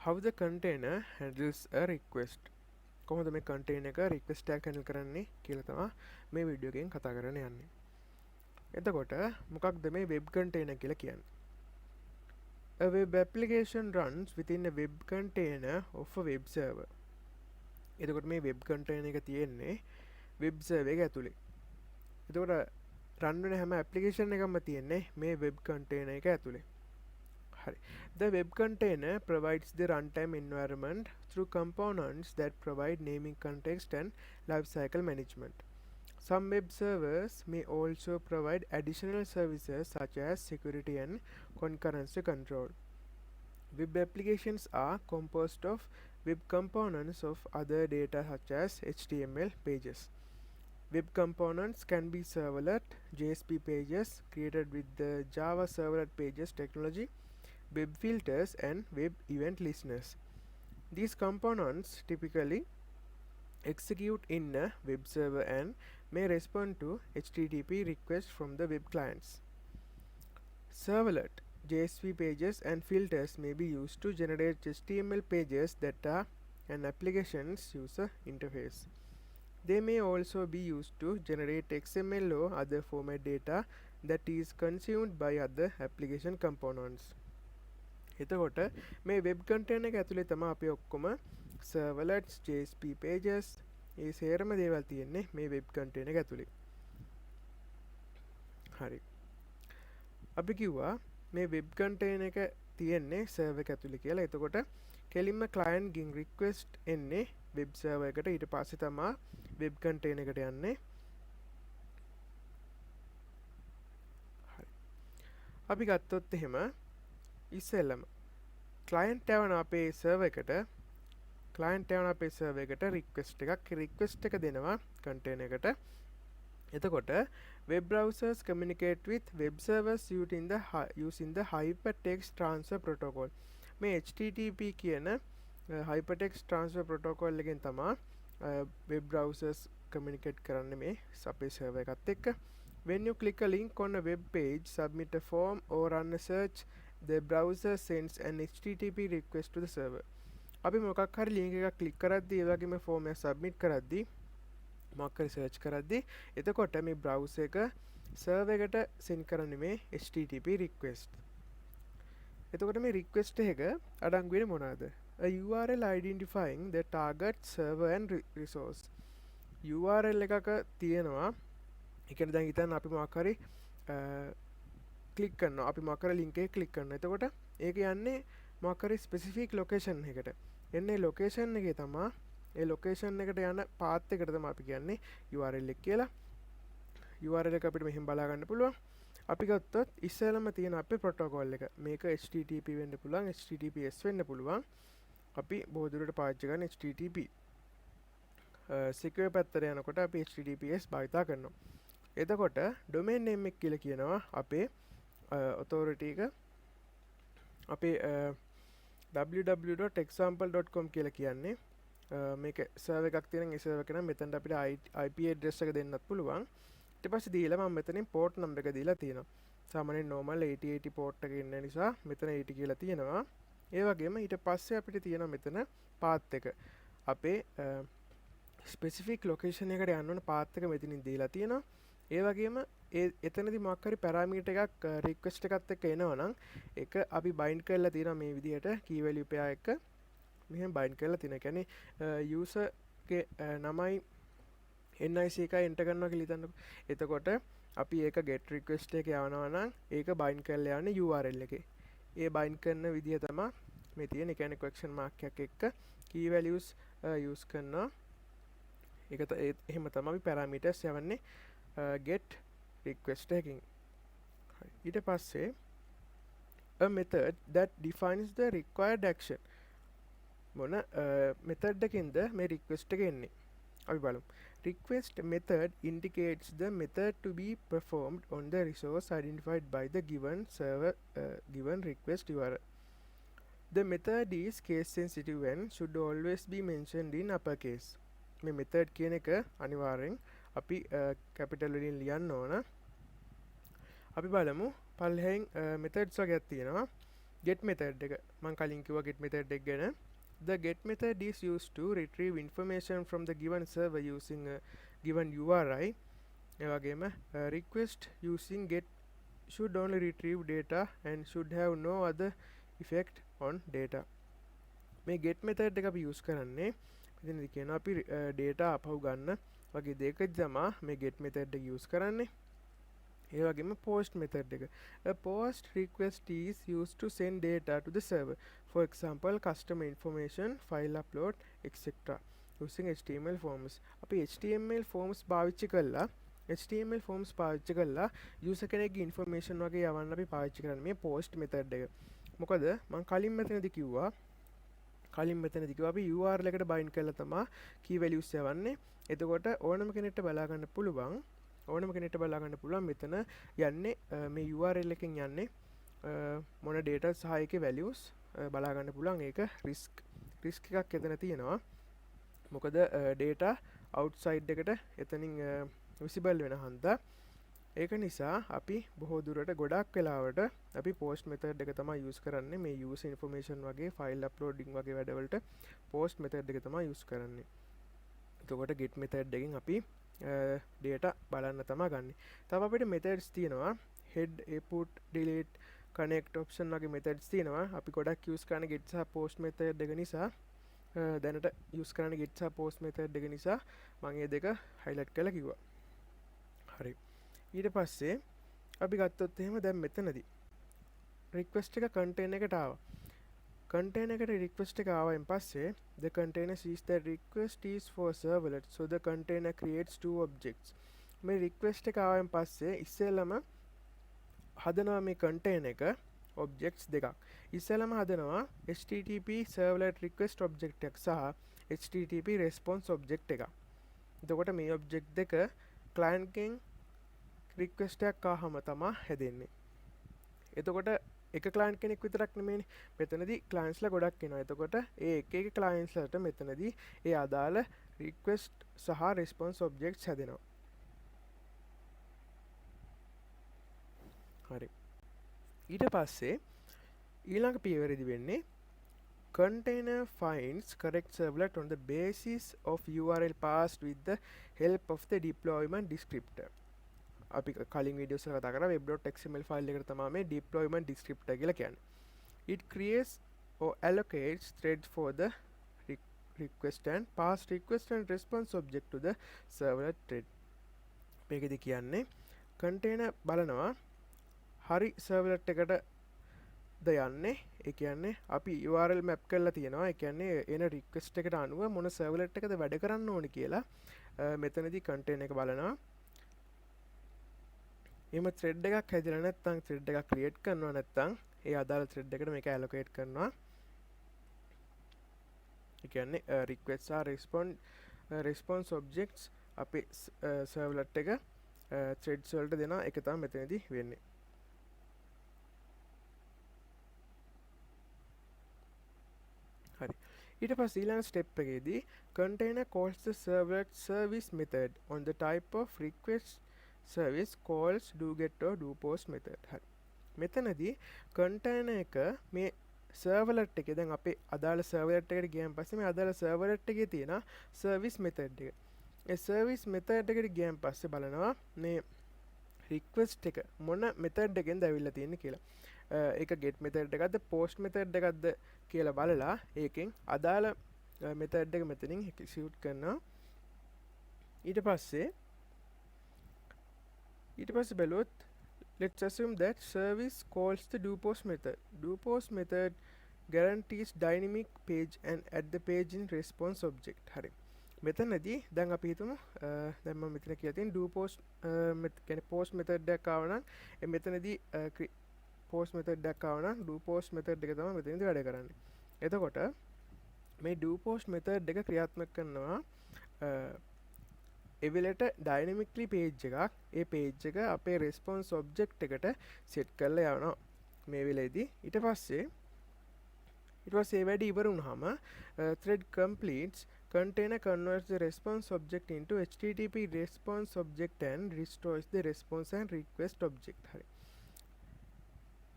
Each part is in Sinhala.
how the container handles a request. කොහොමද මේ container එක request එකක් handle කරන්නේ කියලා තමයි මේ වීඩියෝ එකෙන් කතා කරන්න යන්නේ. එතකොට මොකක්ද මේ web container කියලා කියන්නේ? A web application runs within a web container of a web server. එතකොට මේ web container එක තියෙන්නේ web server එක ඇතුලේ. එතකොට run වෙන හැම application එකක්ම තියෙන්නේ මේ web container එක ඇතුලේ. The web container provides the runtime environment through components that provide naming context and lifecycle management. Some web servers may also provide additional services such as security and concurrency control. Web applications are composed of web components of other data such as HTML pages. Web components can be servlet JSP pages created with the Java Servlet Pages technology, web filters and web event listeners. These components typically execute in a web server and may respond to HTTP requests from the web clients. Servlet, JSP pages and filters may be used to generate HTML pages that are an application's user interface. They may also be used to generate XML or other format data that is consumed by other application components. එතකොට මේ වෙබ් කන්ටේනර් එක ඇතුලේ තමයි අපි ඔක්කොම servlets JSP pages ඒ සේරම දේවල් තියෙන්නේ මේ වෙබ් කන්ටේනර් එක ඇතුලේ. හරි. අපි කිව්වා මේ වෙබ් කන්ටේනර් එක තියෙන්නේ server එක ඇතුලේ කියලා. එතකොට කෙලින්ම client ගෙන් request එන්නේ වෙබ් server එකට. ඊට පස්සේ තමයි වෙබ් කන්ටේනර් එකට යන්නේ. හරි. අපි ගත්තොත් එහෙම ඉස්සෙල්ලම client යවන අපේ server එකට request එක දෙනවා container එකට. එතකොට web browsers communicate with web servers using the hypertext transfer protocol. මේ HTTP කියන hypertext transfer protocol එකෙන් තමයි web browsers communicate කරන්නේ මේ අපේ server එකත් එක්ක. When you click a link on a web page, submit a form or run a search, the browser sends an HTTP request to the server. අපි මොකක් හරි link එකක් click කරද්දී ඒ වගේම form එක submit කරද්දී මොකක් හරි search කරද්දී එතකොට මේ browser එක server එකට send කරන්නේ මේ HTTP request. එතකොට මේ request එක අඩංගු වෙන්නේ මොනවාද? A URL identifying the target server and resource. URL එකක තියෙනවා. ඒ කියන්නේ දැන් හිතන්න අපි මොකක් හරි ක්ලික් කරනවා. අපි මොකක් හරි link එක ක්ලික් කරනවා. එතකොට ඒක යන්නේ මොකක් හරි specific location එකකට. එන්නේ location එකේ තමයි ඒ location එකට යන path එකට තමයි අපි කියන්නේ URL එක කියලා. URL එක අපිට මෙහෙම බලා ගන්න පුළුවන්. අපි ගත්තොත් ඉස්සෙල්ලාම තියෙන අපේ protocol එක. මේක HTTP වෙන්න පුළුවන්, HTTPS වෙන්න පුළුවන්. අපි බොහෝ දුරට පාවිච්චි කරන HTTP. secure පැත්තට යනකොට අපි HTTPS භාවිතා කරනවා. එතකොට domain name එක කියලා කියනවා අපේ authority එක අපේ www.example.com කියලා කියන්නේ මේක server එකක් තියෙන ඒ server එක නම් මෙතනට අපිට IP address එක දෙන්නත් පුළුවන්. ඊට පස්සේ දීලා මම මෙතනින් port number එක දීලා තියෙනවා. සාමාන්‍යයෙන් normal 8080 port එකේ ඉන්න නිසා මෙතන 80 කියලා තියෙනවා. ඒ වගේම ඊට පස්සේ අපිට තියෙනවා මෙතන path එක. අපේ specific location එකට යන්න ඕන path එක මෙතනින් දීලා තියෙනවා. ඒ වගේම එතනදී මොකක් හරි parameter එකක් request එකත් එක්ක එනවනම් ඒක අපි bind කරලා තියෙනවා මේ විදිහට key value pair එක මෙහෙම bind කරලා තියෙනවා. කියන්නේ user ගේ නමයි NIC එකයි enter කරනවා කියලා හිතන්නකො. එතකොට අපි ඒක get request එක යවනවා නම් ඒක bind කරලා යන්නේ URL එකේ. ඒ bind කරන විදිහ තමයි මේ තියෙන. ඒ කියන්නේ question mark එකක් එක්ක key values use කරනවා. ඒක එහෙම තමයි අපි parameters යවන්නේ get request එකකින්. ඊට පස්සේ a method that defines the required action. මොන method එකකින්ද මේ request එක එන්නේ? අපි බලමු. Request method indicates the method to be performed on the resource identified by the given server given request URL. The method is case sensitive and should always be mentioned in uppercase. මේ method කියන එක අනිවාර්යෙන් අපි capital වලින් ලියන්න ඕන. අපි බලමු පල්ලෙහින් methods වගේක් තියෙනවා. get method එක මම කලින් කිව්වා get method එක ගැන. The get method is used to retrieve information from the given server using a given URI. ඒ වගේම request using get should only retrieve data and should have no other effect on data. මේ get method එක අපි use කරන්නේ මෙතනදී කියනවා අපි data අපහු ගන්න වගේ දෙයක තමයි මේ get method එක use කරන්නේ. ඒ වගේම post method එක. A post request is used to send data to the server. For example, customer information, file upload, etc. using HTML forms. අපි HTML forms පාවිච්චි කළා user කෙනෙක්ගේ information වගේ යවන්න අපි පාවිච්චි කරන්නේ මේ post method එක. මොකද මම කලින් මෙතනදී කිව්වා අපි URL එකට bind කරලා තමයි key values යවන්නේ. එතකොට ඕනම කෙනෙක්ට බලා ගන්න පුළුවන් මෙතන යන්නේ මේ URL එකෙන් යන්නේ මොන data සහ ඒකේ values බලා ගන්න පුළුවන්. ඒක risk එකක් එතන තියෙනවා. මොකද data outside එකට එතනින් visible වෙන හන්දා. ඒක නිසා අපි බොහෝ දුරට ගොඩක් වෙලාවට අපි post method එක තමයි use කරන්නේ. මේ user information වගේ file uploading වගේ වැඩවලට post method එක තමයි use කරන්නේ. එතකොට get method එකෙන් අපි data බලන්න තමයි ගන්න. තව අපිට methods තියෙනවා. head, put, delete, connect option වගේ methods තියෙනවා. අපි ගොඩක් use කරන්නේ get සහ post method එක නිසා. දැනට use කරන්නේ get සහ post method එක නිසා මම මේ දෙක highlight කරලා කිව්වා. හරි. ඊට පස්සේ අපි ගත්තොත් එහෙම දැන් මෙතනදී request එක container එකට ආවා. container එකට request එක ආවයින් පස්සේ the container sees that request is for servlet, so the container creates two objects. මේ request එක ආවයින් පස්සේ ඉස්සෙල්ලම හදනවා මේ container එක objects දෙකක්. ඉස්සෙල්ලම හදනවා http servlet request object එකක් සහ http response object එකක්. එතකොට මේ object දෙක client එකෙන් request එකක් ආවම තමයි හැදෙන්නේ. එතකොට එක client කෙනෙක් විතරක් නෙමෙයිනේ. මෙතනදී clients ලා ගොඩක් එනවා. එතකොට ඒ එක clients ලාට මෙතනදී ඒ අදාළ request සහ response objects හැදෙනවා. හරි. ඊට පස්සේ ඊළඟ පියවරේදී වෙන්නේ container finds correct servlet on the basis of URL passed with the help of the deployment descriptor. අපි කලින් වීඩියෝස් වල කතා කරා web.xml ෆයිල් එකට තමයි මේ deployment descriptor කියලා කියන්නේ. It creates or allocates threads for the request and pass request and response object to the servlet thread. මේකෙදි කියන්නේ container බලනවා හරි servlet එකට ද යන්නේ. ඒ කියන්නේ අපි URL map කරලා තියෙනවා. ඒ කියන්නේ එන request එකට අනුව මොන servlet එකද වැඩ කරන්න ඕනේ කියලා මෙතනදී container එක බලනවා. එම thread එකක් හැදිලා නැත්නම් thread එකක් create කරනවා නැත්නම් ඒ අදාළ thread එකට මේක allocate කරනවා. ඒ කියන්නේ request සහ response objects අපේ servlet එක threads වලට දෙනවා. ඒක තමයි මෙතනදී වෙන්නේ. හරි. ඊට පස්සේ ඊළඟ step එකේදී container calls the servlet service method on the type of request service calls doGet or doPost method. හරි. මෙතනදී container එක මේ servlet එකේ දැන් අපේ අදාළ servlet එකට ගියන් පස්සේ මේ අදාළ servlet එකේ තියෙන service method එක. ඒ service method එකට ගියන් පස්සේ බලනවා මේ request එක මොන method එකෙන්ද ඇවිල්ලා තියෙන්නේ කියලා. ඒක get method එකක්ද post method එකක්ද කියලා බලලා ඒකෙන් අදාළ method එක මෙතනින් execute කරනවා. ඊට පස්සේ බැලුවොත් let's assume that service calls the doPost method. doPost method guarantees dynamic page and add the page in response object. හරි. මෙතනදී දැන් අපි හිතමු දැන් මම මෙතන කියලා තියෙන doPost කියන්නේ post method එකක් ආව නම් මෙතනදී post method එකක් ආව නම් doPost method එක තමයි මෙතනදී වැඩ කරන්නේ. එතකොට මේ doPost method එක ක්‍රියාත්මක කරනවා එවෙලට dynamically page එකක්. ඒ page එක අපේ response object එකට set කරලා යවනවා මේ වෙලේදී. ඊට පස්සේ ඒ වැඩේ ඉවර වුණාම thread completes container converts the response object into http response object and restores the response and request object. හරි.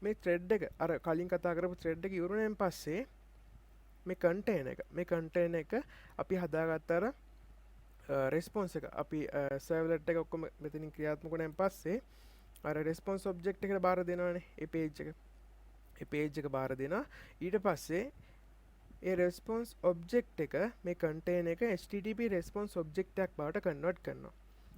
මේ ත්‍රෙඩ් එක අර කලින් කතා කරපු ත්‍රෙඩ් එක ඉවරුණෙන් පස්සේ මේ කන්ටේන එක අපි හදාගත්ත අර රෙස්පොන්ස් එක අපි සර්වලට් එක ඔක්කොම මෙතනින් ක්‍රියාත්මක වුණාන් පස්සේ අර රෙස්පොන්ස් ඔබ්ජෙක්ට් එකට බාර දෙනවනේ ඒ පේජ් එක බාර දෙනවා ඊට පස්සේ ඒ රෙස්පොන්ස් ඔබ්ජෙක්ට් එක මේ කන්ටේන එක HTTP රෙස්පොන්ස් ඔබ්ජෙක්ට් එකක් බවට කන්වර්ට් කරනවා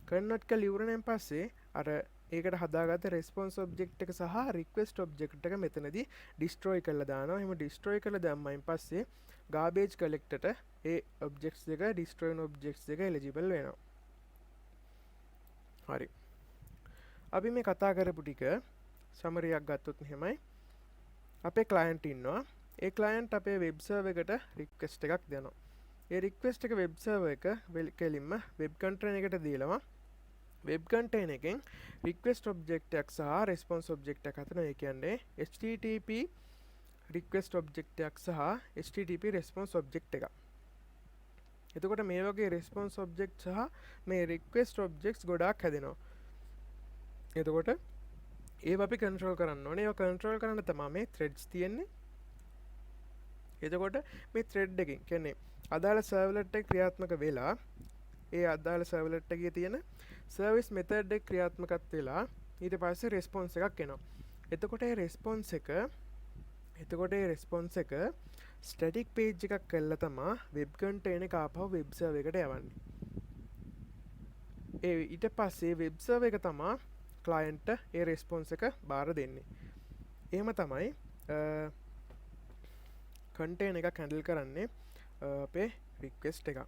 කන්වර්ට් කරලා ඉවරනන් පස්සේ අර ඒකට හදාගත්ත රෙස්පොන්ස් ඔබ්ජෙක්ට් එක සහ රික්වෙස්ට් ඔබ්ජෙක්ට් එක මෙතනදී ඩිස්ට්‍රොයි කරලා දානවා එහෙම ඩිස්ට්‍රොයි කරලා දැම්මයින් පස්සේ garbage collectorට ඒ ඔබ්ජෙක්ට්ස් එක ඩිස්ට්‍රොයි වෙන ඔබ්ජෙක්ට්ස් එක එලිජිබල් වෙනවා හරි අපි මේ කතා කරපු ටික සමරියක් ගත්තොත් මෙහෙමයි අපේ ක්ලයන්ට් ඉන්නවා ඒ ක්ලයන්ට් අපේ වෙබ් සර්වර් එකට රික්වෙස්ට් එකක් දෙනවා ඒ රික්වෙස්ට් එක වෙබ් සර්වර් එක කෙලින්ම වෙබ් කන්ටේනර් එකට දීලා වෙබ් කන්ටේනර් එකෙන් රික්වෙස්ට් ඔබ්ජෙක්ට් එකක් සහ රෙස්පොන්ස් ඔබ්ජෙක්ට් එකක් අතර ඒ කියන්නේ HTTP රික්වෙස්ට් ඔබ්ජෙක්ට් එකක් සහ HTTP රෙස්පොන්ස් ඔබ්ජෙක්ට් එකක් එතකොට මේ වගේ රෙස්පොන්ස් ඔබ්ජෙක්ට් සහ මේ රික්වෙස්ට් ඔබ්ජෙක්ට්ස් ගොඩාක් හැදෙනවා එතකොට ඒව අපි කන්ට්‍රෝල් කරන්න ඕනේ ඒව කන්ට්‍රෝල් කරන්න තමයි මේ threads තියෙන්නේ එතකොට මේ thread එකෙන් කියන්නේ අදාළ සර්වලට් එක ක්‍රියාත්මක වෙලා ඒ අදාළ සර්වලට් එකේ තියෙන සර්විස් මෙතඩ් එක ක්‍රියාත්මකත් වෙලා ඊට පස්සේ රෙස්පොන්ස් එකක් එනවා එතකොට ඒ රෙස්පොන්ස් එක ස්ටැටික් පේජ් එකක් කරලා තමයි වෙබ් කන්ටේනර් එක ආපහු වෙබ් සර්වර් එකට යවන්නේ ඒ ඊට පස්සේ වෙබ් සර්වර් එක තමයි ක්ලයන්ට් ඒ රෙස්පොන්ස් එක බාර දෙන්නේ එහෙම තමයි කන්ටේනර් එකක් හැන්ඩල් කරන්නේ අපේ රික්වෙස්ට් එක